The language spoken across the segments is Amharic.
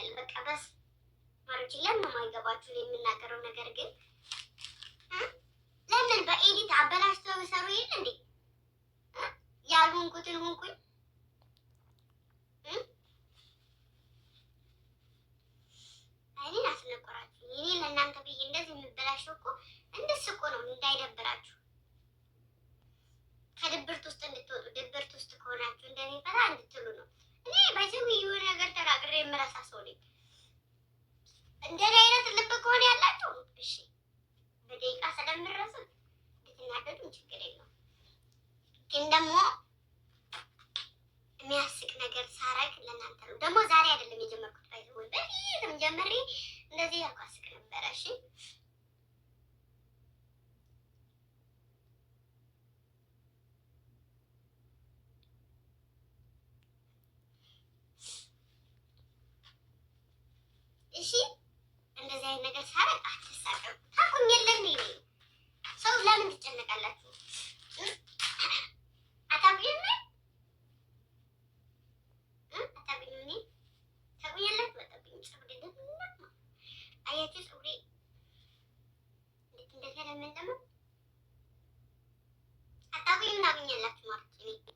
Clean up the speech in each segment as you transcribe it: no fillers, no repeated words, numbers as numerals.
ይለያል። በቃ በስ ማሮች ለምን የማይገባችሁ የምናገረው ነገር ግን ለምን በኤዲት አበላሽተው ሰሩ ይል እንዴ ያልሆንኩትን ሆንኩኝ። እኔን አስነቆራችሁ። እኔ ለእናንተ ብዬ እንደዚህ የምበላሸው እኮ እንድስቁ ነው፣ እንዳይደብራችሁ ከድብርት ውስጥ እንድትወጡ። ድብርት ውስጥ ከሆናችሁ እንደሚፈታ እንድትሉ ነው። እኔ በዚህ የሆነ ነገር ተናግሬ የምረሳ ሰው ነኝ። እንደኔ አይነት ልብ ከሆነ ያላችሁ እሺ፣ በደቂቃ ስለምረሱ እንድትናደዱ ችግር የለውም። ግን ደግሞ የሚያስቅ ነገር ሳረግ ለእናንተ ነው። ደግሞ ዛሬ አይደለም የጀመርኩት፣ ባይዘው በፊትም ጀምሬ እንደዚህ ያልኩ አስቅ ነበረ። እሺ እሺ እንደዚህ አይነት ነገር ሳረግ አትሳቀቁ። ታቁኝ የለም ይሄ ሰው ለምን ትጨነቃላችሁ? አታውቂም አታውቂም ታውቂያለሽ። በጣም ፀጉሬ ደግሞ አያችሁ፣ ፀጉሬ እንዴት እንደተለመደ ነው። አታውቂም ታውቂያላችሁ ማለት ነው።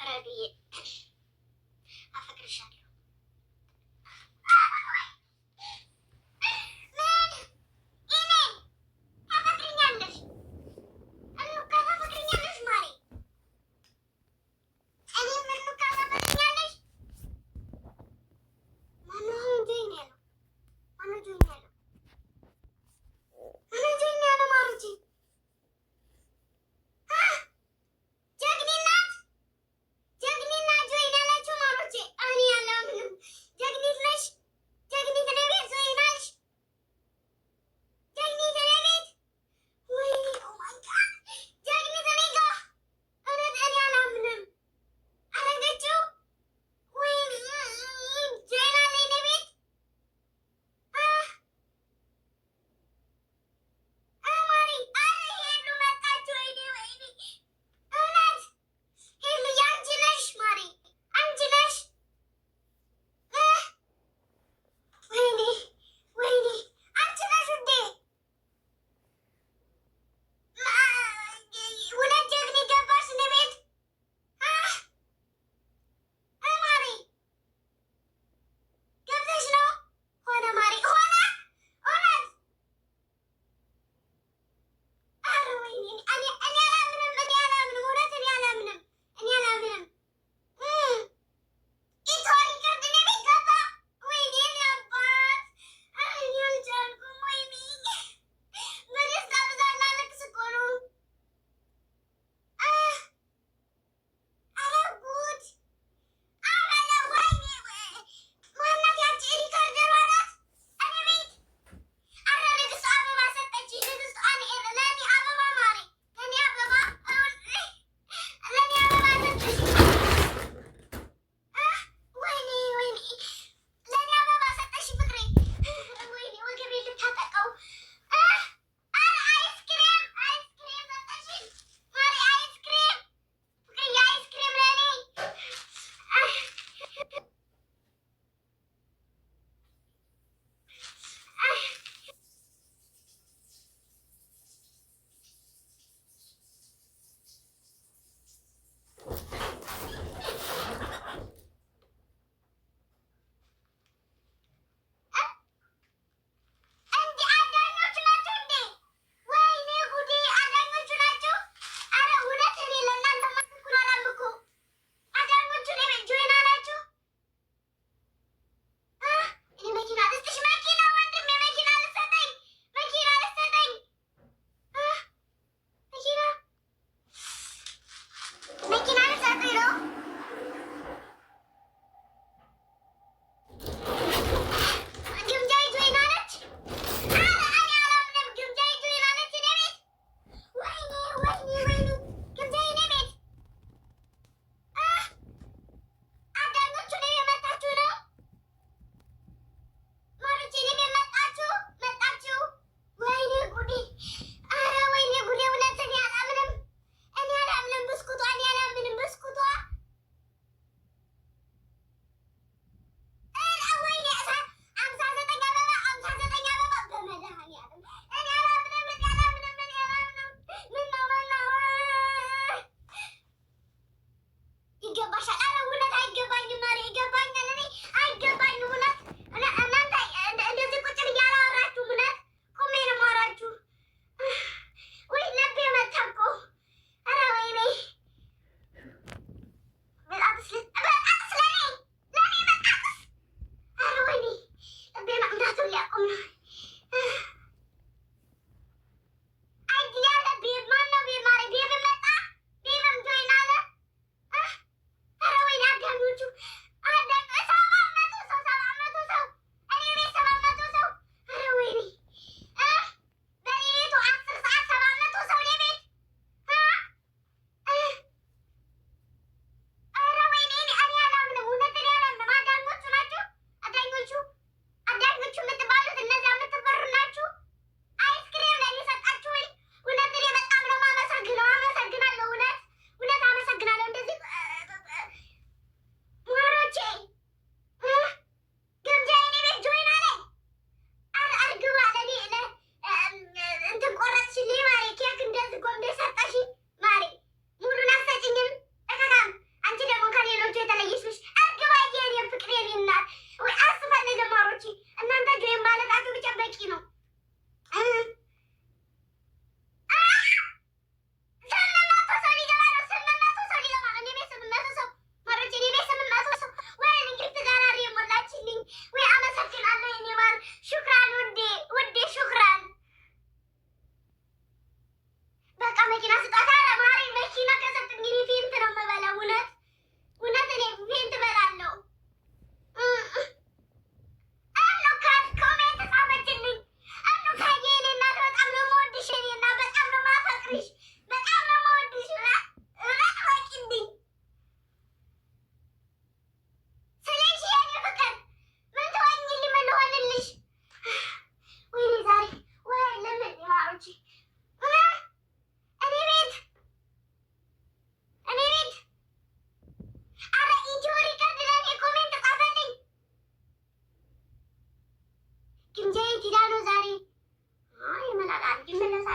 ረብዬ አፈቅርሻለሁ።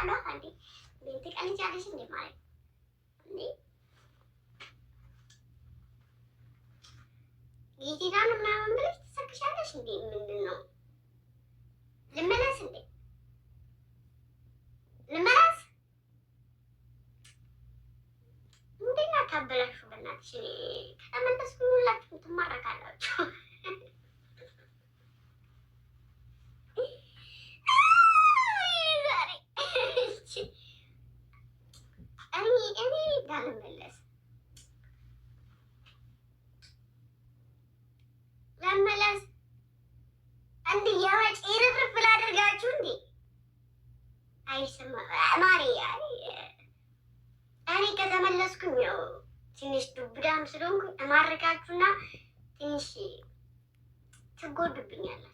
እቀልዳለሁ አንዴ ትቀልጃለሽ እንዴ ማለት እንዴ ጌቴናን ምናምን ብለሽ ትሰክሻለሽ እንዴ? ምንድን ነው ልመለስ እንዴ? ልመለስ እንዴና ታበላሹ በእናትሽ። ከተመለስኩ ሁላችሁም ትማረካላችሁ። እኔ እንዳልመለስ ለመለስ እንዴ የወጭ ይርፍርፍ ላደርጋችሁ እንዴ? አይሰማ ማሪያ እኔ ከተመለስኩኝ ያው ትንሽ ዱብዳም ስለሆንኩኝ እማርካችሁና ትንሽ ትጎዱብኛላችሁ።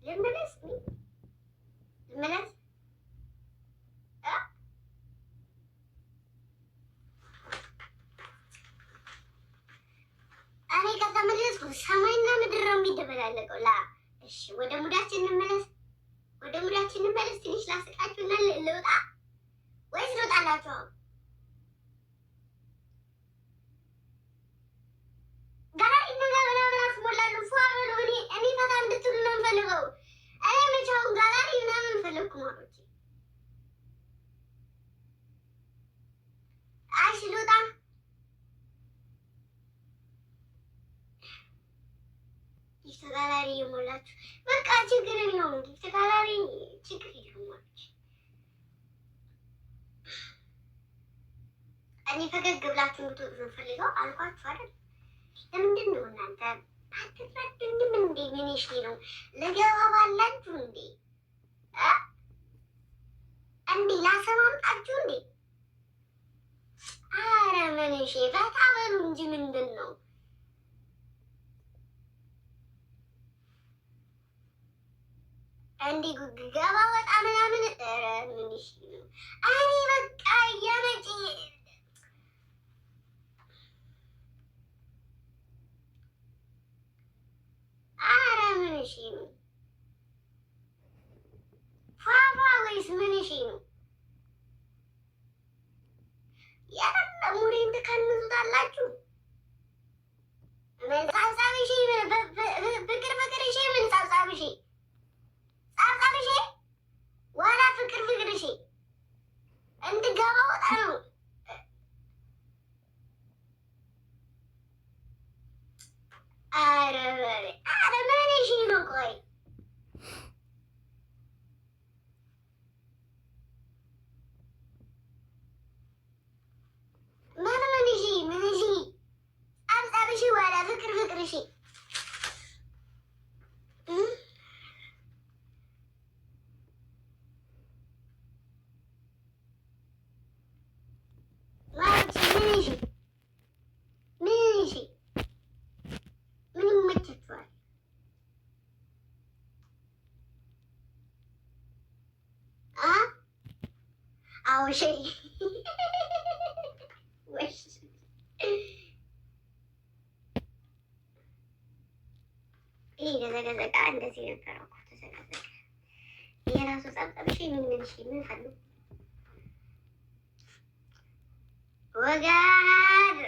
ልመለስ ልመለስ እኔ ከተመለስኩ ሰማይና ምድር ነው የሚደበላለቀው። እሺ ወደ ሙዳችን እንመለስ፣ ወደ ሙዳችን እንመለስ። ትንሽ ላስቃችሁና ልውጣ ወይስ ልውጣላችሁ? ጋራሪ ነገር ምናምን አስሞላሉ ፏ በሉ። እኔ ፈታ እንድትሉ ነው የምፈልገው። እኔ መቻውን ጋራሪ ምናምን ፈለግኩ ማሮቼ። እሺ ልውጣ። ተጋራሪ የሞላችሁ በቃ ችግር የለውም። ተጋራሪ ችግር የለውም። እኔ ፈገግ ብላችሁ እንድትወጡ ነው ፈልገው አልኳችሁ አይደል? ለምንድን ነው እናንተ አትረዱኝም እንዴ? ምንሽ ነው ልገባ ባላችሁ እንዴ? እንዴ ላሰማምጣችሁ እንዴ? አረ ምንሽ ፈታ በሉ እንጂ ምንድን ነው እንዴ ገባ ወጣ ምናምን? ኧረ ምንሽ ነው? እኔ በቃ እያመጪ ኧረ ምንሽ ነው? ፏፏ ወይስ ምንሽ ነው? ያለ ሙሬን ትከንዙታላችሁ። ምን ሳብሳብሽ ፍቅር ፍቅር እሺ ምን ሳብሳብሽ ጻጻብሽ ዋላ ፍቅር ፍቅርሽ እንድገባ ወጣ ነው። አረ ምንሽ ነው? ቆይ ምንሽ ጻጻብሽ ዋላ ፍቅር ፍቅርሽ አውሽ ወሽ ይሄ ገዘገዘቃ እንደዚህ ነበር እኮ ተዘጋዘቀ። የራሱ ጸብጸብሽ ምንሽ ምን ፈልጉ ወጋድ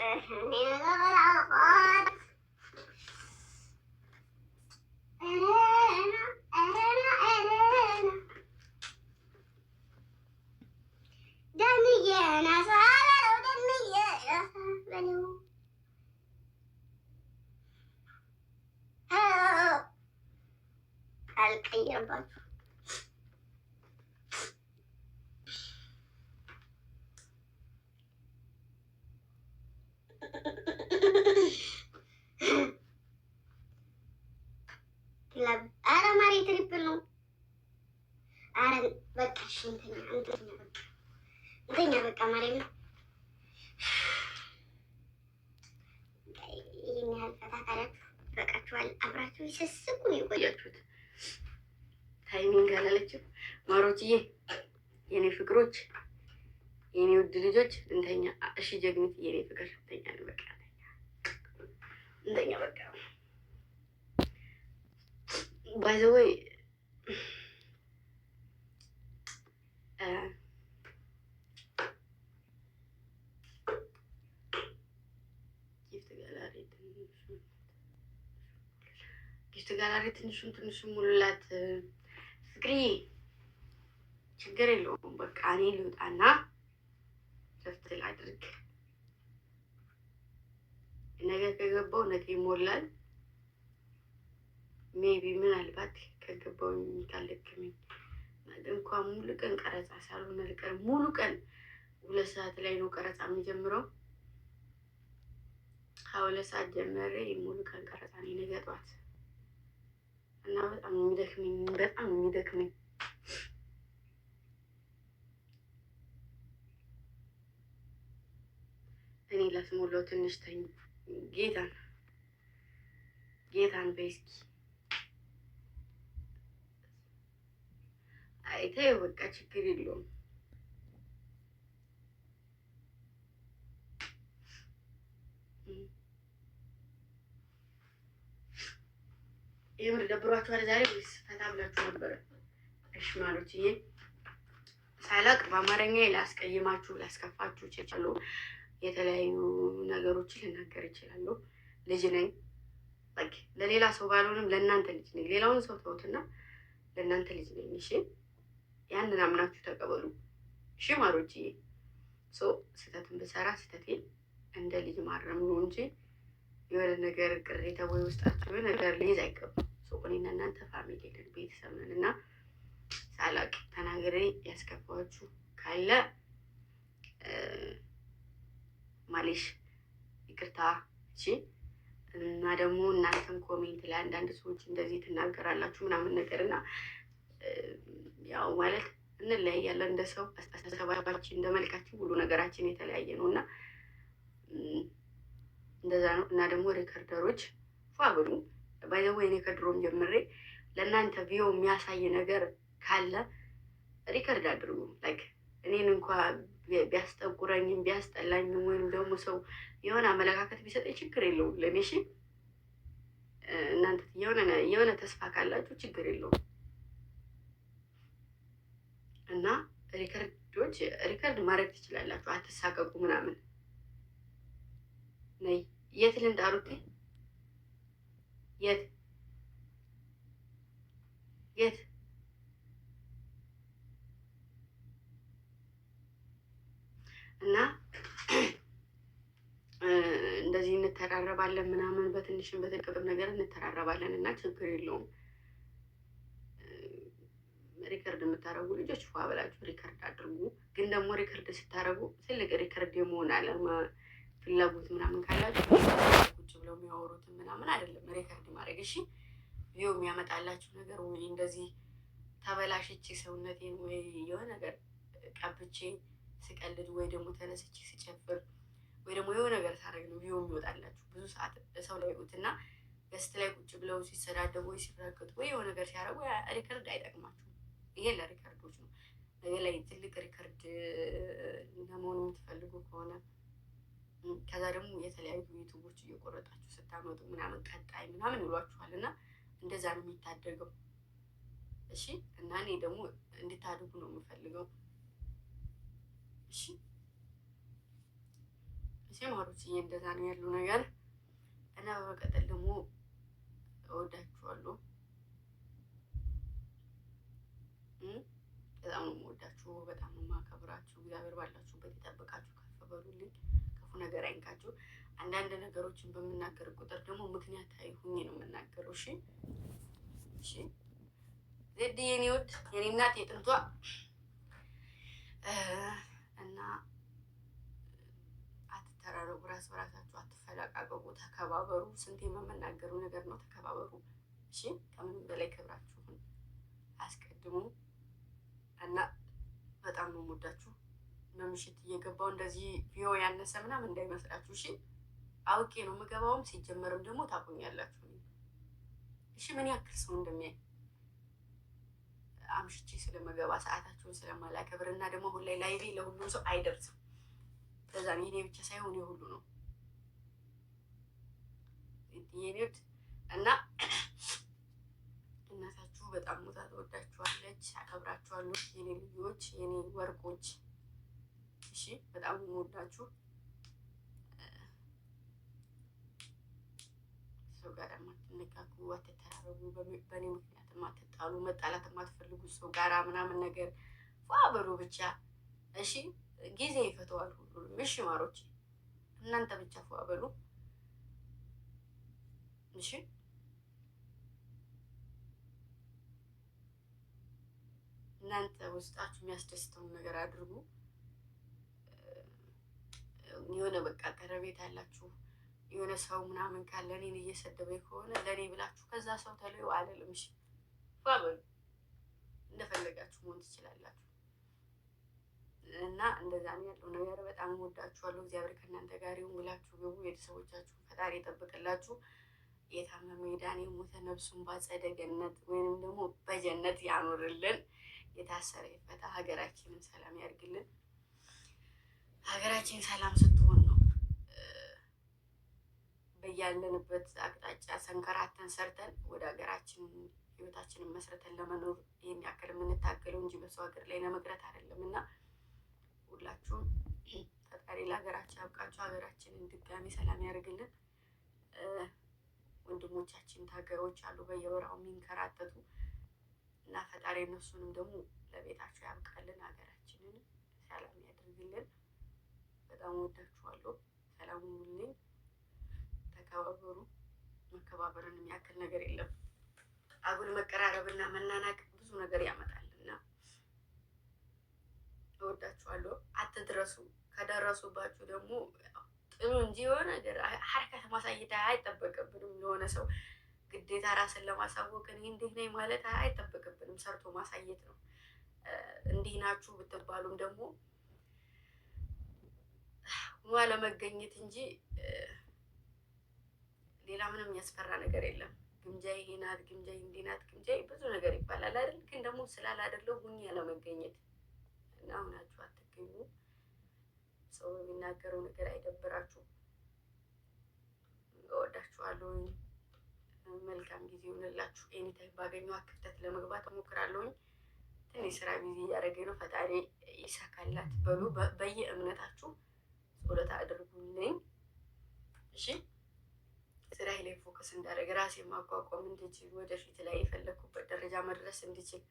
አልቀየርባችሁ ኧረ ማሪ ትሪፕል ነው። ኧረ በቃ እሺ እንተኛ በቃ ማርያም ነው። ይህን ያህል ፈታ ካላችሁ በቃችኋል። አብራችሁ ሲሰስቁ ነው የቆያችሁት። ታይሚንግ አላለችም ማሮችዬ፣ የኔ ፍቅሮች፣ የኔ ውድ ልጆች እንተኛ። እሺ ጀግኒት፣ የኔ ፍቅር እንተኛ ነው በቃ እንተኛ በቃ ባይ ዘ ወይ ጊፍት ጋላሪ ትንሹን ሙሉላት። ፍቅሪ ችግር የለውም። በቃ እኔ ልውጣና ረፍት ላድርግ። ነገ ከገባው ነገ ይሞላል። ሜቢ ምናልባት ከገባው ካለክመኝ ነገ እንኳን ሙሉ ቀን ቀረጻ ሳልሆን ልቀር። ሙሉ ቀን 2 ሰዓት ላይ ነው ቀረጻ የሚጀምረው። 2 ሰዓት ጀመረ ሙሉ ቀን ቀረጻ ነው ነገ ጠዋት እና በጣም የሚደክመኝ እኔ ላስሞላው ትንሽ ተኝ። ጌታን በስኪ አይተው በቃ ችግር የለውም። የምር ደብሯችኋል ዛሬ ወይስ ፈታ ብላችሁ ነበረ? እሺ ማለች ይሄ ሳላቅ በአማርኛ ላስቀይማችሁ ላስከፋችሁ ይችላሉ። የተለያዩ ነገሮችን ልናገር ይችላሉ። ልጅ ነኝ። በቃ ለሌላ ሰው ባልሆንም ለእናንተ ልጅ ነኝ። ሌላውን ሰው ተውትና ለእናንተ ልጅ ነኝ። እሺ ያንን አምናችሁ ተቀበሉ። እሺ ማሮችዬ ስህተትን ብሰራ ስህተቴን እንደ ልጅ ማረም ነው እንጂ የሆነ ነገር ቅሬታ ወይ ውስጣችሁ የሆነ ነገር ልይዝ አይገባም። እኔና እናንተ ፋሚሊ ነን፣ ቤተሰብ ነን እና ሳላቅ ተናግሬ ያስከፋችሁ ካለ ማሌሽ ይቅርታ። እሺ እና ደግሞ እናንተም ኮሜንት ላይ አንዳንድ ሰዎች እንደዚህ ትናገራላችሁ ምናምን ነገር እና ያው ማለት እንለያያለን እንደ ሰው አስተሳሰባችን እንደ መልካችን ሁሉ ነገራችን የተለያየ ነው እና እንደዛ ነው። እና ደግሞ ሪከርደሮች ፋብሉ ባይዘው እኔ ከድሮም ጀምሬ ለእናንተ ቪዲዮ የሚያሳይ ነገር ካለ ሪከርድ አድርጉ። ላይክ እኔን እንኳን ቢያስጠቁረኝም ቢያስጠላኝም ወይም ደግሞ ሰው የሆነ አመለካከት ቢሰጠኝ ችግር የለውም ለኔ። እሺ እናንተ የሆነ ተስፋ ካላችሁ ችግር የለውም እና ሪከርድ ማድረግ ትችላላችሁ። አትሳቀቁ ምናምን። ነይ የት ልንጣሩት? የት እና እንደዚህ እንተራረባለን ምናምን በትንሽም በትልቅም ነገር እንተራረባለን እና ችግር የለውም። ሪከርድ የምታደርጉ ልጆች ፏ ብላችሁ ሪከርድ አድርጉ። ግን ደግሞ ሪከርድ ስታደርጉ ትልቅ ሪከርድ የመሆን አለማ ፍላጎት ምናምን ካላችሁ ቁጭ ብለው የሚያወሩትን ምናምን አይደለም ሪከርድ ማድረግ። እሺ ቪዲዮ የሚያመጣላችሁ ነገር ወይ እንደዚህ ተበላሽቼ ሰውነቴን ወይ የሆነ ነገር ቀብቼ ስቀልድ ወይ ደግሞ ተነስቼ ስጨፍር ወይ ደግሞ የሆነ ነገር ሳደርግ ነው ቪዲዮ የሚወጣላችሁ። ብዙ ሰዓት ሰው ላይ እና ገስት ላይ ቁጭ ብለው ሲሰዳደቡ ወይ ሲራገጡ ወይ የሆነ ነገር ሲያደርጉ ሪከርድ አይጠቅማችሁም። ይሄ ለሪከርዶች ነው። ነገ ላይ ትልቅ ሪከርድ ለመሆኑ የምትፈልጉ ከሆነ ከዛ ደግሞ የተለያዩ ዩቱቦች እየቆረጣችሁ ስታመጡ ምናምን ቀጣይ ምናምን ይሏችኋል እና እንደዛ ነው የሚታደገው። እሺ እና እኔ ደግሞ እንድታድጉ ነው የምፈልገው። እሺ ማሮች እንደዛ ነው ያለው ነገር እና በመቀጠል ደግሞ እወዳችኋለሁ። በጣም ነው የምወዳችሁ፣ በጣም ነው የማከብራችሁ። እግዚአብሔር ባላችሁበት ይጠብቃችሁ፣ ከፍ በሉልኝ፣ ክፉ ነገር አይንካችሁ። አንዳንድ ነገሮችን በምናገር ቁጥር ደግሞ ምክንያታዊ ሁኜ ነው የምናገረው። እሺ ዜድ የኔ ወድ የኔ እናት የጥንቷ እና አትተራረቡ፣ ራስ በራሳችሁ አትፈላቃቀቁ፣ ተከባበሩ። ስንቴ የምናገረው ነገር ነው፣ ተከባበሩ። እሺ ከምንም በላይ ክብራችሁን አስቀድሙ እና በጣም ነው የምወዳችሁ። በምሽት እየገባው እንደዚህ ቪዲዮ ያነሰ ምናምን እንዳይመስላችሁ። እሺ አውቄ ነው የምገባውም፣ ሲጀመርም ደግሞ ታቆኛላችሁ። እሺ ምን ያክል ሰው እንደሚያይ አምሽቼ ስለመገባ ሰዓታችሁን ስለማላከብር እና ደግሞ ሁሌ ላይቬ ለሁሉም ሰው አይደርስም። ለዛ ነው የኔ ብቻ ሳይሆን የሁሉ ነው የኔ እና አከብራችኋለሁ የኔ ልጆች፣ የኔ ወርቆች። እሺ በጣም የምወዳችሁ። ሰው ጋር የማትነካኩ፣ አትተራረቡ፣ በእኔ ምክንያት የማትጣሉ፣ መጣላት የማትፈልጉ ሰው ጋራ ምናምን ነገር ፏ በሉ ብቻ። እሺ ጊዜ ይፈተዋል ሁሉንም። እሺ ማሮች እናንተ ብቻ ፏ በሉ እሺ። እናንተ ውስጣችሁ የሚያስደስተውን ነገር አድርጉ። የሆነ በቃ ቀረቤት ያላችሁ የሆነ ሰው ምናምን ካለ እኔን እየሰደበኝ ከሆነ ለእኔ ብላችሁ ከዛ ሰው ተለዩ አልልም። እሺ ፏ በሉ፣ እንደፈለጋችሁ መሆን ትችላላችሁ። እና እንደዛ ነው ያለው ነገር። በጣም እወዳችኋለሁ። እግዚአብሔር ከእናንተ ጋር ይሁን። ብላችሁ ግቡ። ቤተሰቦቻችሁ ፈጣሪ ይጠብቅላችሁ። የታመመ የዳነ የሞተ ነፍሱን ባጸደ ገነት ወይንም ደግሞ በጀነት ያኖርልን። የታሰረ ይፈታ። ሀገራችንን ሰላም ያድርግልን። ሀገራችን ሰላም ስትሆን ነው በያለንበት አቅጣጫ ሰንከራተን ሰርተን ወደ ሀገራችን ህይወታችንን መስረተን ለመኖር ይህን ያክል የምንታገለው እንጂ በሰው ሀገር ላይ ለመቅረት አይደለም። እና ሁላችሁም ፈጣሪ ለሀገራችን ያብቃችሁ። ሀገራችንን ድጋሚ ሰላም ያደርግልን። ወንድሞቻችን ታገሮች አሉ በየበራው የሚንከራተቱ እና ፈጣሪ እነሱንም ደግሞ ለቤታቸው ያብቃልን። ሀገራችንን ሰላም ያደርግልን። በጣም ወዳችኋለሁ። ሰላም ሁኑልኝ። ተከባበሩ። መከባበርን የሚያክል ነገር የለም። አጉል መቀራረብና መናናቅ ብዙ ነገር ያመጣልና እወዳችኋለሁ። አትድረሱ። ከደረሱባችሁ ደግሞ ጥሩ እንጂ የሆነ ነገር ሀረካት ማሳየት አይጠበቅብንም። የሆነ ሰው ግዴታ ራስን ለማሳወቅ እኔ እንዲህ ነኝ ማለት አይጠበቅብንም። ሰርቶ ማሳየት ነው። እንዲህ ናችሁ ብትባሉም ደግሞ ሆኖ ለመገኘት እንጂ ሌላ ምንም የሚያስፈራ ነገር የለም። ግምጃ ይሄ ናት፣ ግምጃ እንዲህ ናት፣ ግምጃ ብዙ ነገር ይባላል አይደል? ግን ደግሞ ስላላደለው ሁኝ ያለመገኘት እና አሁናችሁ አትገኙ። ሰው የሚናገረው ነገር አይደብራችሁ። እወዳችኋለሁ። መልካም ጊዜ ይሆንላችሁ። ኤኒታይም ባገኘው ክፍተት ለመግባት እሞክራለሁኝ። ትንሽ ስራ ቢዚ እያደረገኝ ነው። ፈጣሪ ይሳካላት በሉ። በየእምነታችሁ ጸሎት አድርጉልኝ እሺ። ስራዬ ላይ ፎከስ እንዳደረግ ራሴ ማቋቋም እንድችል ወደፊት ላይ የፈለኩበት ደረጃ መድረስ እንድችል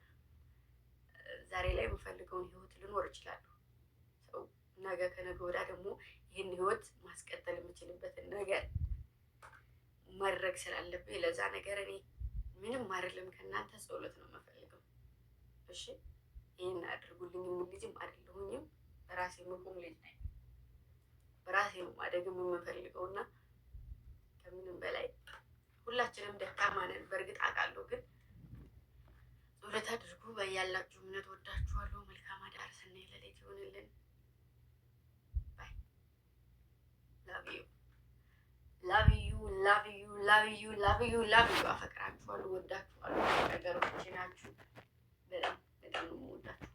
ዛሬ ላይ የምፈልገውን ህይወት ልኖር እችላለሁ። ሰው ነገ ከነገ ወዲያ ደግሞ ይህን ህይወት ማስቀጠል የምችልበትን ነገር ማድረግ ስላለብኝ ለዛ ነገር እኔ ምንም አይደለም ከእናንተ ጸሎት ነው የምፈልገው እሺ። ይህን አድርጉልኝ የምል ልጅም አይደለሁኝም። በራሴ መቆም ልጅ ነኝ። በራሴ ነው ማደግም የምፈልገው እና ከምንም በላይ ሁላችንም ደካማ ነን በእርግጥ አውቃለሁ። ግን ጸሎት አድርጉ በያላችሁ እምነት። ወዳችኋለሁ። መልካም አዳር ሰናይ ሌሊት ይሆንልን። ባይ ላቭ ዩ ላቭ ዩ ላቭ ዩ ላቭ ዩ ላቭ ዩ ላቭ ዩ። አፈቅራችኋለሁ፣ ወዳችኋለሁ። ነገሮች ናችሁ። በጣም በጣም ነው የምወዳችሁ።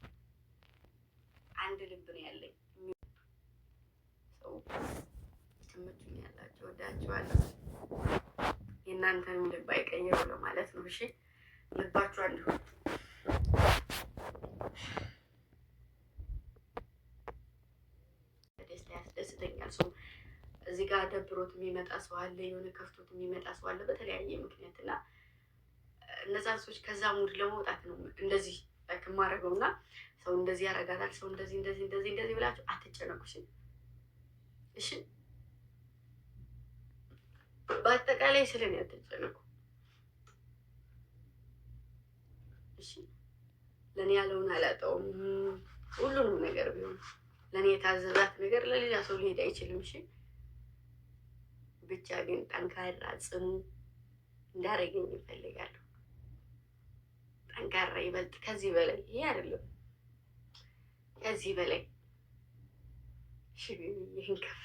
አንድ ልብ ነው ያለኝ። ሰው ትምቱኛላችሁ፣ ወዳችኋለሁ። የእናንተንም ልብ አይቀይረው ለማለት ነው እሺ። ልባችሁ አንድ ሆኖ ደስታ ያስደስተኛል። ሰው እዚህ ጋር ደብሮት የሚመጣ ሰው አለ፣ የሆነ ከፍቶት የሚመጣ ሰው አለ በተለያየ ምክንያት እና እነዛን ሰዎች ከዛ ሙድ ለመውጣት ነው እንደዚህ ላይክ የማደርገው እና ሰው እንደዚህ ያረጋታል፣ ሰው እንደዚህ እንደዚህ እንደዚህ እንደዚህ ብላችሁ አትጨነቁ እሺ። በአጠቃላይ ስለኔ አትጨነቁ እሺ። ለኔ ያለውን አላጣውም። ሁሉንም ነገር ቢሆን ለኔ የታዘዛት ነገር ለሌላ ሰው ሊሄድ አይችልም እሺ። ብቻ ግን ጠንካራ ጽኑ እንዳረገኝ እፈልጋለሁ። ጠንካራ ይበልጥ ከዚህ በላይ ይሄ አይደለም ከዚህ በላይ እሺ። ይሄን ከፍ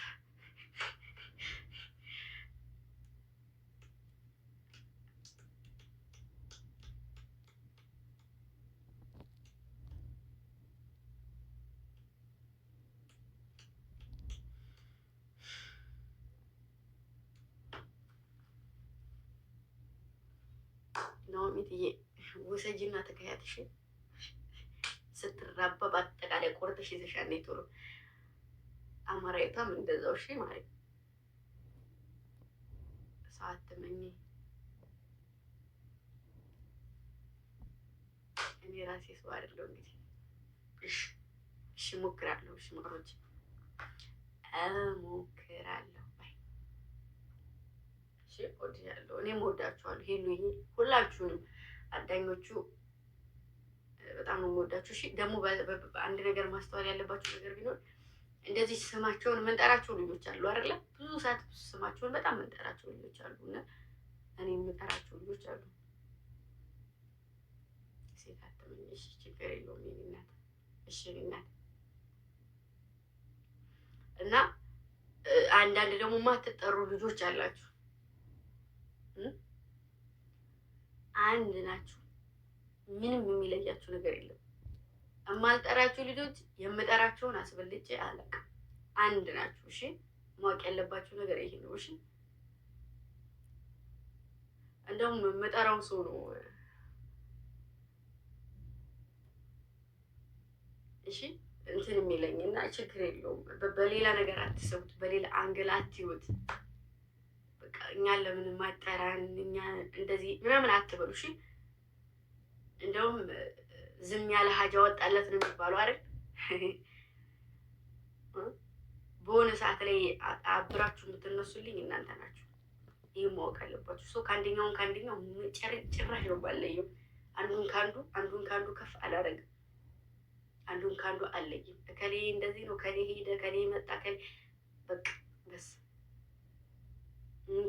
ነው ሚትዬ ወሰጂና ተከያትሽ ስትራባ በአጠቃላይ ቆርጠሽ ይዘሻል ነው ቶሎ። አማራዊቷም እንደዛው እሺ ማለት ሰው አትመኝ። እኔ ራሴ ሰው አይደለሁ እንግዲህ። እሺ እሞክራለሁ። እሺ ማሮች እሞክራለሁ። እሺ እወድሻለሁ። እኔም እወዳችኋለሁ። ሄሉዬ ሁላችሁንም አዳኞቹ በጣም ነው የምወዳችሁ። እሺ ደግሞ አንድ ነገር ማስተዋል ያለባችሁ ነገር ቢኖር እንደዚህ ስማቸውን የምንጠራቸው ልጆች አሉ አይደለ? ብዙ ሰዓት ስማቸውን በጣም የምንጠራቸው ልጆች አሉ እና እኔ የምጠራቸው ልጆች አሉ። ሴት አትመኝ። እሺ ችግር የለውም የእኔ እናት። እሺ የእኔ እናት እና አንዳንድ ደግሞ ማትጠሩ ልጆች አላችሁ። አንድ ናችሁ። ምንም የሚለያችሁ ነገር የለም። የማልጠራችሁ ልጆች የምጠራቸውን አስበልጬ አላውቅም። አንድ ናችሁ። እሺ ማወቅ ያለባችሁ ነገር ይሄ ነው። እሺ እንደውም የምጠራው ሰው ነው እሺ እንትን የሚለኝ እና ችግር የለውም። በሌላ ነገር አትሰቡት፣ በሌላ አንግል አትዩት። በቃ እኛን ለምን ማጠራን እኛ እንደዚህ ምናምን አትበሉ። እሺ እንደውም ዝም ያለ ሀጃ ወጣለት ነው የሚባለው አይደል? በሆነ ሰዓት ላይ አብራችሁ የምትነሱልኝ እናንተ ናችሁ። ይህ ማወቅ አለባችሁ። ሰው ከአንደኛው ጭራሽ ነው ባለየው። አንዱን ከአንዱ ከፍ አላደረግም። አንዱን ከአንዱ አለይም። ከሌ እንደዚህ ነው፣ ከሌ ሄደ፣ ከሌ መጣ፣ ከሌ በቃ በስ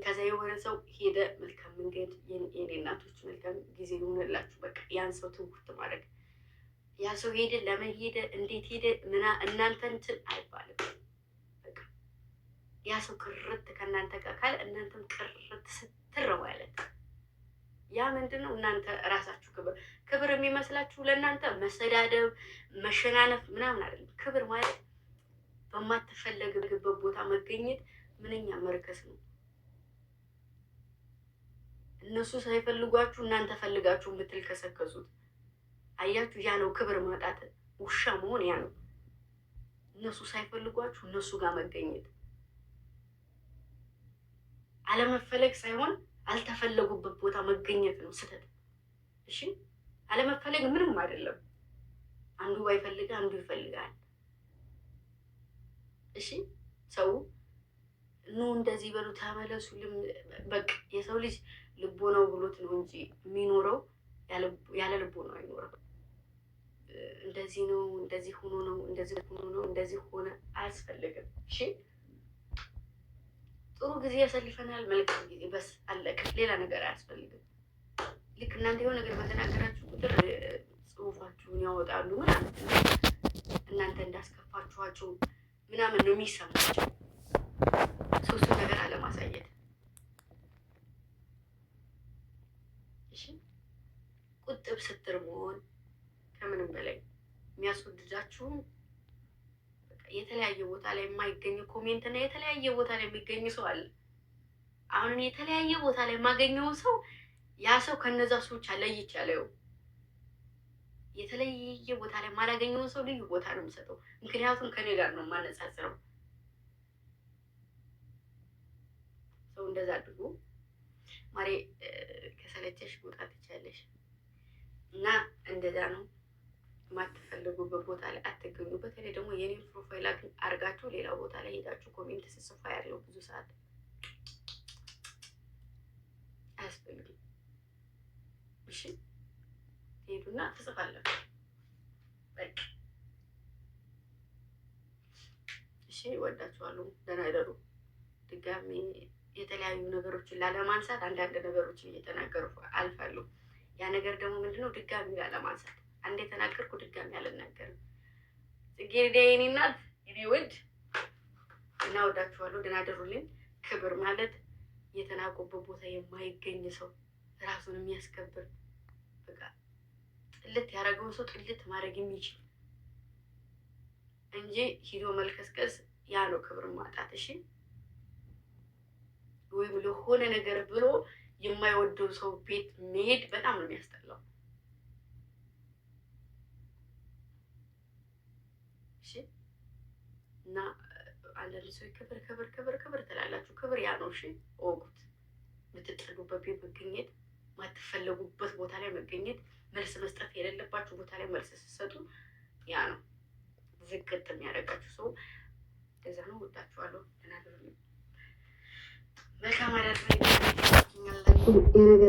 ከዛ የሆነ ሰው ሄደ። መልካም መንገድ የኔ እናቶች፣ መልካም ጊዜ ይሆንላችሁ። በቃ ያን ሰው ትውት ማድረግ ያ ሰው ሄደ፣ ለምን ሄደ፣ እንዴት ሄደ፣ እናንተ እንትን አይባልም። በቃ ያ ሰው ቅርት ከእናንተ ጋር ካለ እናንተም ቅርት ስትር ማለት ያ ምንድን ነው? እናንተ እራሳችሁ ክብር የሚመስላችሁ ለእናንተ መሰዳደብ፣ መሸናነፍ ምናምን አይደለም። ክብር ማለት በማትፈለግበት ቦታ መገኘት ምንኛ መርከስ ነው። እነሱ ሳይፈልጓችሁ እናንተ ፈልጋችሁ የምትልከሰከሱት አያችሁ? ያ ነው ክብር ማጣት፣ ውሻ መሆን ያ ነው። እነሱ ሳይፈልጓችሁ እነሱ ጋር መገኘት አለመፈለግ ሳይሆን አልተፈለጉበት ቦታ መገኘት ነው ስህተት። እሺ አለመፈለግ ምንም አይደለም። አንዱ ባይፈልግ አንዱ ይፈልጋል። እሺ ሰው ኑ እንደዚህ በሉ ተመለሱ። በቃ የሰው ልጅ ልቦ ነው ብሎት ነው እንጂ የሚኖረው ያለ ልቦ ነው አይኖርም። እንደዚህ ነው፣ እንደዚህ ሆኖ ነው፣ እንደዚህ ሆኖ ነው፣ እንደዚህ ሆነ አያስፈልግም። እሺ ጥሩ ጊዜ ያሳልፈናል፣ መልካም ጊዜ በስ አለቀ። ሌላ ነገር አያስፈልግም። ልክ እናንተ የሆነ ነገር በተናገራችሁ ቁጥር ጽሁፋችሁን ያወጣሉ ምናምን፣ እናንተ እንዳስከፋችኋቸው ምናምን ነው የሚሰማቸው። ሶስቱ ነገር አለማሳየት። እሺ ቁጥብ ስትር መሆን ከምንም በላይ የሚያስወድዳችሁም የተለያየ ቦታ ላይ የማይገኝ ኮሜንት እና የተለያየ ቦታ ላይ የሚገኝ ሰው አለ። አሁን የተለያየ ቦታ ላይ የማገኘው ሰው ያ ሰው ከነዛ ሰዎች አለይች ያለው የተለያየ ቦታ ላይ የማላገኘውን ሰው ልዩ ቦታ ነው የምሰጠው። ምክንያቱም ከኔ ጋር ነው የማነጻጽረው። ሰው እንደዛ አድርጎ ማሬ ከሰለቸሽ መውጣት ትችያለሽ እና እንደዛ ነው። የማትፈልጉበት ቦታ ላይ አትገኙ። በተለይ ደግሞ የኔን ፕሮፋይል አድርጋችሁ ሌላ ቦታ ላይ ሄዳችሁ ኮሜንት ስጽፋ ያለው ብዙ ሰዓት አያስፈልግም። እሺ ሄዱና ትጽፋላችሁ በቃ። እሺ እወዳችኋለሁ። ደህና እደሩ። ድጋሚ የተለያዩ ነገሮችን ላለማንሳት አንዳንድ ነገሮችን እየተናገሩ አልፋለሁ። ያ ነገር ደግሞ ምንድነው? ድጋሚ ላለማንሳት አንዴ ተናገርኩ ድጋሚ አልናገርም። ጽጌረዳ የኔ እናት የኔ ውድ እና ወዳችኋለሁ። ደህና እደሩልኝ። ክብር ማለት የተናቁበት ቦታ የማይገኝ ሰው ራሱን የሚያስከብር በቃ ጥልት ያደረገውን ሰው ጥልት ማድረግ የሚችል እንጂ ሂዶ መልከስከስ ያ ነው ክብር ማጣት። እሺ ወይም ለሆነ ነገር ብሎ የማይወደው ሰው ቤት መሄድ በጣም ነው የሚያስጠላው። እና አንዳንድ ሰው ክብር ክብር ክብር ክብር ትላላችሁ። ክብር ያ ነው። እሺ እወቁት። የምትጠሉበት ቤት መገኘት፣ ማትፈለጉበት ቦታ ላይ መገኘት፣ መልስ መስጠት የሌለባችሁ ቦታ ላይ መልስ ስትሰጡ ያ ነው ዝቅጥ የሚያደርጋችሁ ሰው። እንደዛ ነው። ወዳችኋለሁ። ተናገሩ። መልካም አዳር። የነገ